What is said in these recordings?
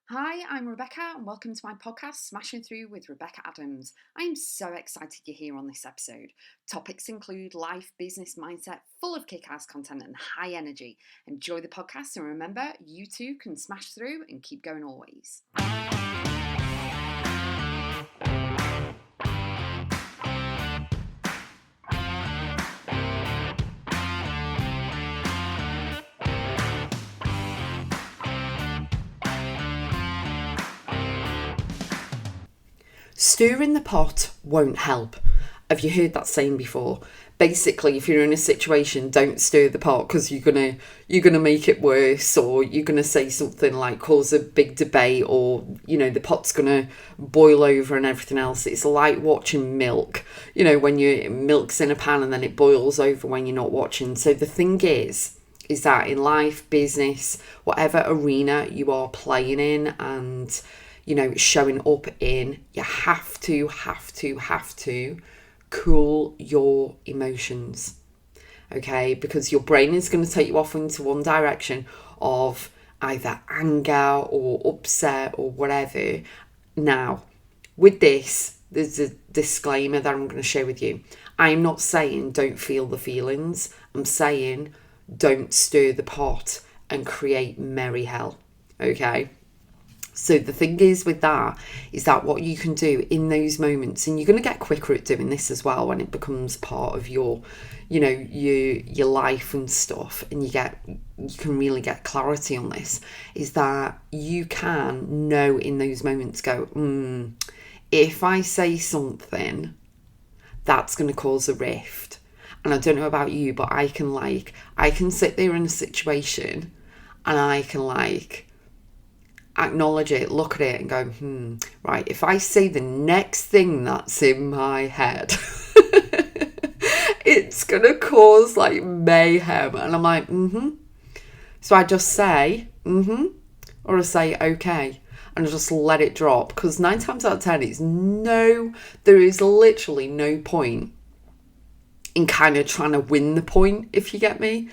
Hi, I'm Rebecca, and welcome to my podcast, Smashing Through with Rebecca Adams. I am so excited you're here on this episode. Topics include life, business, mindset, full of kick-ass content and high energy. Enjoy the podcast, and remember, you too can smash through and keep going always. Stirring the pot won't help. Have you heard that saying before? Basically, if you're in a situation, don't stir the pot because you're gonna make it worse, or you're gonna say something like cause a big debate, or the pot's gonna boil over and everything else. It's like watching milk. When your milk's in a pan and then it boils over when you're not watching. So the thing is that in life, business, whatever arena you are playing in and showing up in, you have to cool your emotions, okay? Because your brain is going to take you off into one direction of either anger or upset or whatever. Now, with this, there's a disclaimer that I'm going to share with you. I'm not saying don't feel the feelings. I'm saying don't stir the pot and create merry hell, okay? So the thing is with that is that what you can do in those moments, and you're going to get quicker at doing this as well when it becomes part of your life and stuff, and you can really get clarity on this, is that you can know in those moments, go, if I say something, that's going to cause a rift. And I don't know about you, but I can sit there in a situation and I can acknowledge it, look at it and go, right, if I say the next thing that's in my head, it's gonna cause mayhem. And I'm like, So I just say, or I say, okay, and I just let it drop. Because 9 times out of 10, there is literally no point in kind of trying to win the point, if you get me.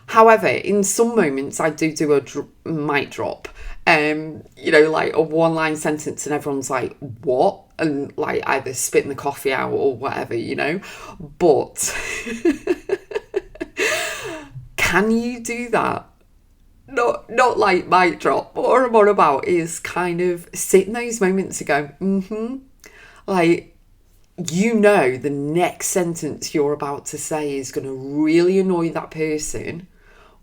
However, in some moments, I do a mic drop. A one-line sentence and everyone's like, what? And either spitting the coffee out or whatever, But can you do that? Not like mic drop. What I'm on about is kind of sit in those moments and go, the next sentence you're about to say is going to really annoy that person,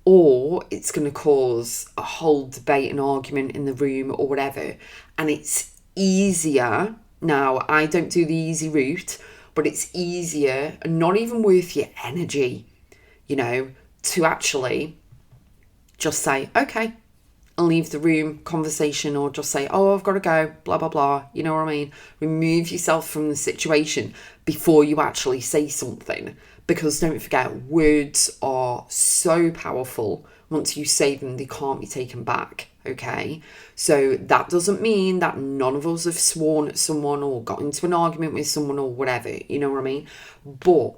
or it's going to cause a whole debate and argument in the room or whatever. And it's easier. Now, I don't do the easy route, but it's easier and not even worth your energy, to actually just say, okay, and leave the room, conversation, or just say, oh, I've got to go, blah, blah, blah. You know what I mean? Remove yourself from the situation before you actually say something. Because don't forget, words are so powerful. Once you say them, they can't be taken back, okay? So that doesn't mean that none of us have sworn at someone or got into an argument with someone or whatever, you know what I mean? But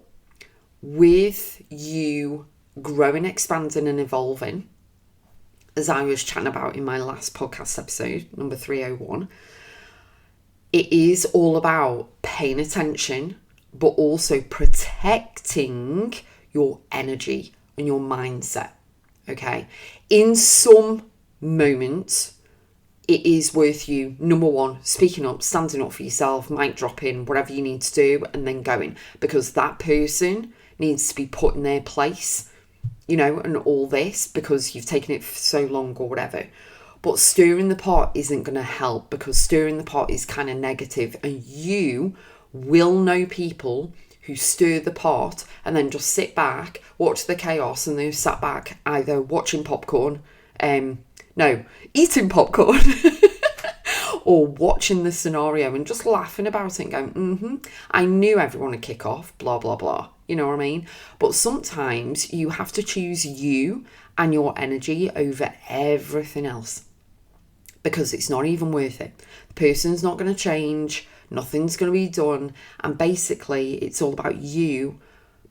with you growing, expanding and evolving, as I was chatting about in my last podcast episode, number 301, it is all about paying attention, but also protecting your energy and your mindset, okay? In some moments, it is worth you, number one, speaking up, standing up for yourself, mic dropping, whatever you need to do, and then going. Because that person needs to be put in their place, and all this, because you've taken it for so long or whatever. But stirring the pot isn't going to help, because stirring the pot is kind of negative, and you will know people who stir the pot and then just sit back, watch the chaos, and they're sat back either watching popcorn, eating popcorn, or watching the scenario and just laughing about it and going, I knew everyone would kick off, blah, blah, blah. You know what I mean? But sometimes you have to choose you and your energy over everything else, because it's not even worth it. The person's not going to change. Nothing's going to be done. And basically, it's all about you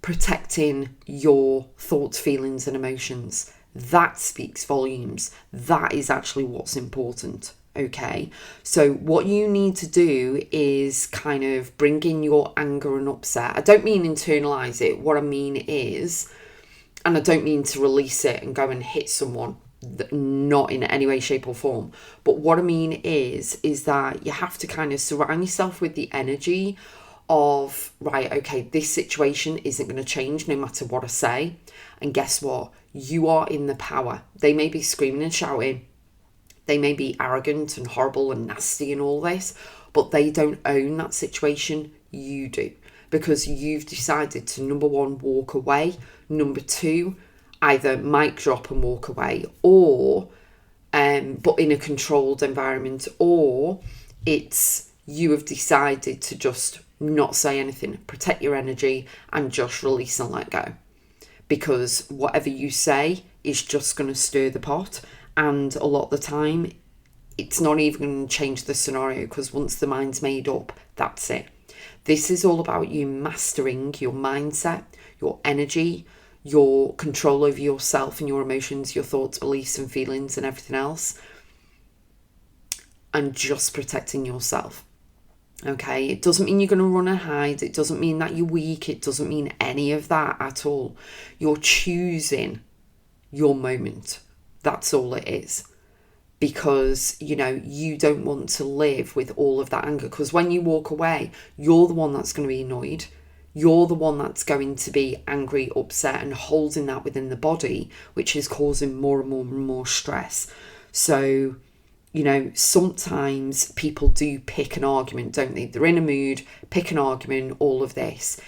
protecting your thoughts, feelings, and emotions. That speaks volumes. That is actually what's important. Okay, so what you need to do is kind of bring in your anger and upset. I don't mean internalize it. What I mean is, and I don't mean to release it and go and hit someone, not in any way, shape or form. But what I mean is that you have to kind of surround yourself with the energy of, right, okay, this situation isn't going to change no matter what I say. And guess what? You are in the power. They may be screaming and shouting. They may be arrogant and horrible and nasty and all this, but they don't own that situation. You do. Because you've decided to, number one, walk away. Number two, either mic drop and walk away, or but in a controlled environment, or it's you have decided to just not say anything, protect your energy and just release and let go. Because whatever you say is just going to stir the pot. And a lot of the time, it's not even going to change the scenario, because once the mind's made up, that's it. This is all about you mastering your mindset, your energy, your control over yourself and your emotions, your thoughts, beliefs and feelings and everything else. And just protecting yourself. Okay, it doesn't mean you're going to run and hide. It doesn't mean that you're weak. It doesn't mean any of that at all. You're choosing your moment. That's all it is. Because, you don't want to live with all of that anger. Because when you walk away, you're the one that's going to be annoyed. You're the one that's going to be angry, upset, and holding that within the body, which is causing more and more and more stress. So, sometimes people do pick an argument, don't they? They're in a mood, pick an argument, all of this.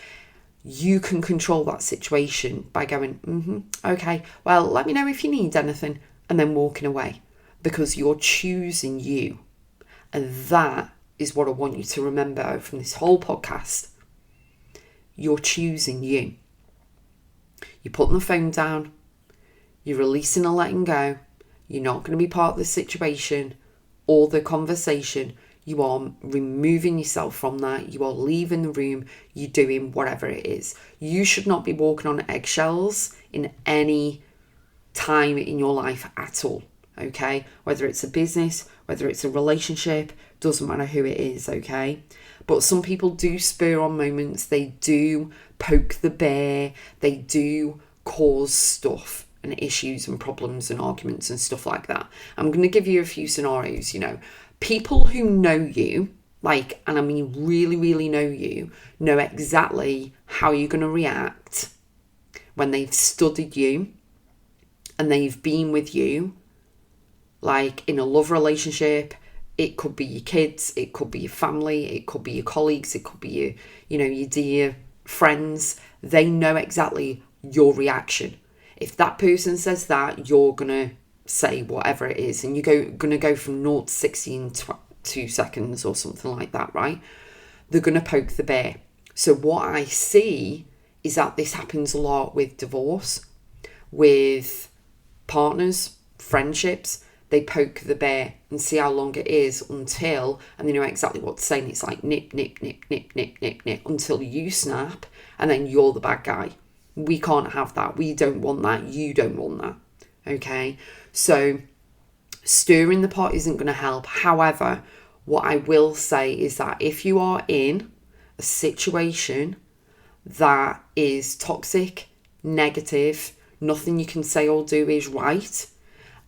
You can control that situation by going, okay, well, let me know if you need anything, and then walking away, because you're choosing you. And that is what I want you to remember from this whole podcast. You're choosing you. You're putting the phone down. You're releasing and letting go. You're not going to be part of the situation or the conversation. You are removing yourself from that. You are leaving the room. You're doing whatever it is. You should not be walking on eggshells in any time in your life at all. Okay? Whether it's a business, whether it's a relationship, doesn't matter who it is, okay? But some people do spur on moments. They do poke the bear. They do cause stuff and issues and problems and arguments and stuff like that. I'm going to give you a few scenarios, People who know you, and I mean really, really know you, know exactly how you're going to react when they've studied you and they've been with you, in a love relationship. It could be your kids, it could be your family, it could be your colleagues, it could be your dear friends. They know exactly your reaction. If that person says that, you're going to say whatever it is, and you're going to go from 0 to 60 in 2 seconds or something like that, right? They're going to poke the bear. So what I see is that this happens a lot with divorce, with partners, friendships. They poke the bear and see how long it is until, and they know exactly what to say, and it's like nip, nip, nip, nip, nip, nip, nip, until you snap, and then you're the bad guy. We can't have that. We don't want that. You don't want that. Okay? So stirring the pot isn't going to help. However, what I will say is that if you are in a situation that is toxic, negative, nothing you can say or do is right,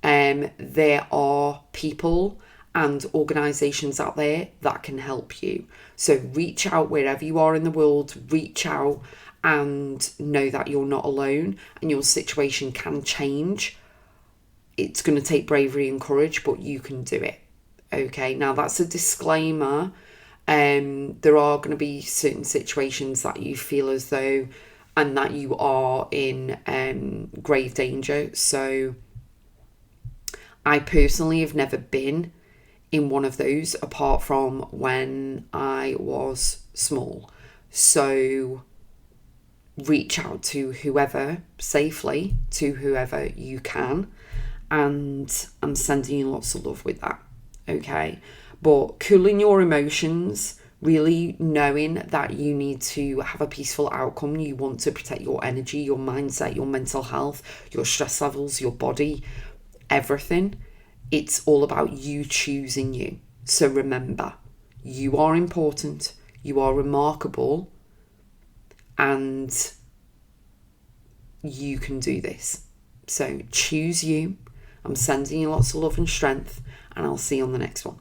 there are people and organisations out there that can help you. So reach out wherever you are in the world, reach out and know that you're not alone and your situation can change. It's going to take bravery and courage, but you can do it. Okay, now that's a disclaimer. There are going to be certain situations that you feel as though and that you are in grave danger. So I personally have never been in one of those apart from when I was small. So reach out to whoever safely, to whoever you can. And I'm sending you lots of love with that. Okay. But cooling your emotions, really knowing that you need to have a peaceful outcome. You want to protect your energy, your mindset, your mental health, your stress levels, your body, everything It's all about you choosing you. So remember, you are important, you are remarkable, and you can do this. So choose you. I'm sending you lots of love and strength, and I'll see you on the next one.